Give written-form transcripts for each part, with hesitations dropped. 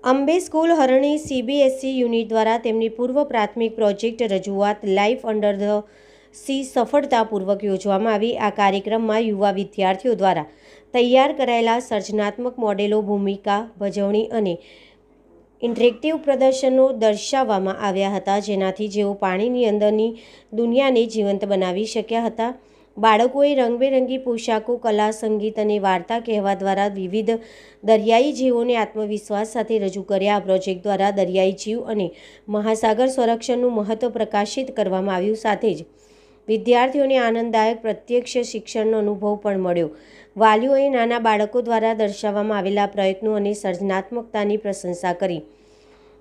Ambe school હરણી CBSE unit દ્વારા તેમની પૂર્વ પ્રાથમિક પ્રોજેક્ટ રજૂઆત લાઈફ અંડર ધ સી સફળતાપૂર્વક યોજવામાં આવી। આ કાર્યક્રમમાં યુવા વિદ્યાર્થીઓ દ્વારા તૈયાર કરાયેલા સર્જનાત્મક મોડેલો, ભૂમિકા ભજવણી અને ઇન્ટરેક્ટિવ પ્રદર્શનો દર્શાવવામાં આવ્યા હતા, જેનાથી જેઓ પાણીની અંદરની દુનિયાને જીવંત બનાવી શક્યા હતા। બાળકોએ રંગબેરંગી પોશાકો, કલા, સંગીત અને વાર્તા કહેવા દ્વારા વિવિધ દરિયાઈ જીવોને આત્મવિશ્વાસ સાથે રજૂ કર્યા। આ પ્રોજેક્ટ દ્વારા દરિયાઈ જીવ અને મહાસાગર સંરક્ષણનું મહત્ત્વ પ્રકાશિત કરવામાં આવ્યું, સાથે જ વિદ્યાર્થીઓને આનંદદાયક પ્રત્યક્ષ શિક્ષણનો અનુભવ પણ મળ્યો। વાલીઓએ નાના બાળકો દ્વારા દર્શાવવામાં આવેલા પ્રયત્નો અને સર્જનાત્મકતાની પ્રશંસા કરી।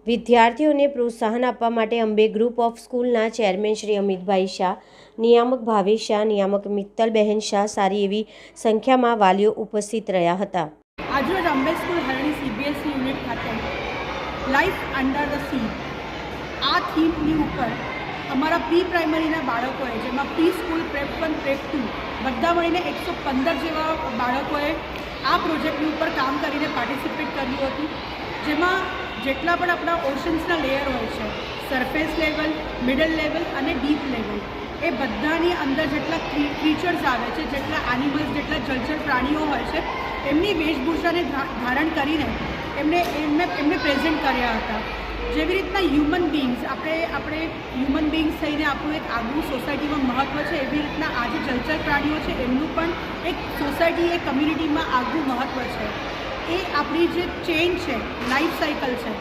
વિદ્યાર્થીઓને પ્રોત્સાહન આપવા માટે અંબે ગ્રુપ ઓફ સ્કૂલના ચેરમેન શ્રી અમિતભાઈ શાહ, નિયામક ભાવેશ શાહ, નિયામક મિત્તલબહેન શાહ સારી એવી સંખ્યામાં વાલીઓ ઉપસ્થિત રહ્યા હતા। આજરોજ અંબે સ્કૂલ હરણી સીબીએસઈ યુનિટ ખાતે લાઈફ અંડર ધ સી આ થીમની ઉપર અમારા પ્રી પ્રાઇમરીના બાળકોએ, જેમાં પ્રી સ્કૂલ, પ્રેપ 1, પ્રેપ 2 બધા મળીને 115 જેવા બાળકોએ આ પ્રોજેક્ટની ઉપર કામ કરીને પાર્ટિસિપેટ કર્યું હતું, જેમાં જેટલા પણ આપણા ઓશન્સના લેયર હોય છે, સરફેસ લેવલ, મિડલ લેવલ અને ડીપ લેવલ, એ બધાની અંદર જેટલા ક્રીચર્સ આવે છે, જેટલા એનિમલ્સ, જેટલા જળચર પ્રાણીઓ હોય છે, એમની વેશભૂષાને ધારણ કરીને એમને પ્રેઝન્ટ કર્યા હતા। જેવી રીતના હ્યુમન બિંગ્સ, આપણે હ્યુમન બિંગ્સ થઈને આપણું એક આગવું સોસાયટીમાં મહત્ત્વ છે, એવી રીતના આ જે જળચર પ્રાણીઓ છે એમનું પણ એક સોસાયટી, એક કમ્યુનિટીમાં આગવું મહત્ત્વ છે। એ આપણી જે ચેઇન છે, લાઈફ સાયકલ છે,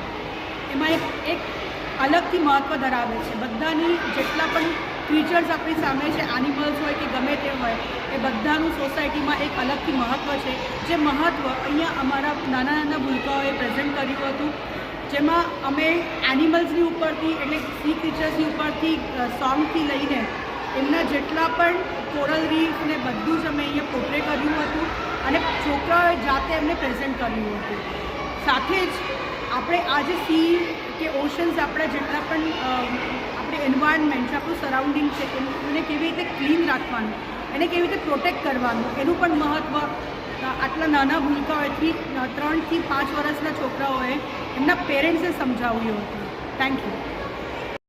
એમાં એક અલગથી મહત્ત્વ ધરાવે છે। બધાની જેટલા પણ ક્રીચર્સ આપણી સામે છે, એનિમલ્સ હોય કે ગમે તે હોય, એ બધાનું સોસાયટીમાં એક અલગથી મહત્ત્વ છે। જે મહત્ત્વ અહીંયા અમારા નાના નાના ભૂલકાઓએ પ્રેઝન્ટ કર્યું હતું, જેમાં અમે એનિમલ્સની ઉપરથી, એટલે સી ક્રીચર્સની ઉપરથી સોંગથી લઈને એમના જેટલા પણ કોરલ રીફ ને બધું જ અમે અહીંયા પોર્ટ્રે કર્યું હતું અને છોકરાઓએ જાતે એમને પ્રેઝન્ટ કર્યું હતું। સાથે જ આપણે આ જે સી કે ઓશન્સ, આપણા જેટલા પણ આપણે એન્વાયરમેન્ટ છે, આપણું સરાઉન્ડિંગ છે, એને કેવી રીતે ક્લીન રાખવાનું, એને કેવી રીતે પ્રોટેક્ટ કરવાનું, એનું પણ મહત્ત્વ આટલા નાના ભૂલકાઓથી 3 થી 5 વર્ષના છોકરાઓએ એમના પેરેન્ટ્સે સમજાવ્યું હતું। Thank you.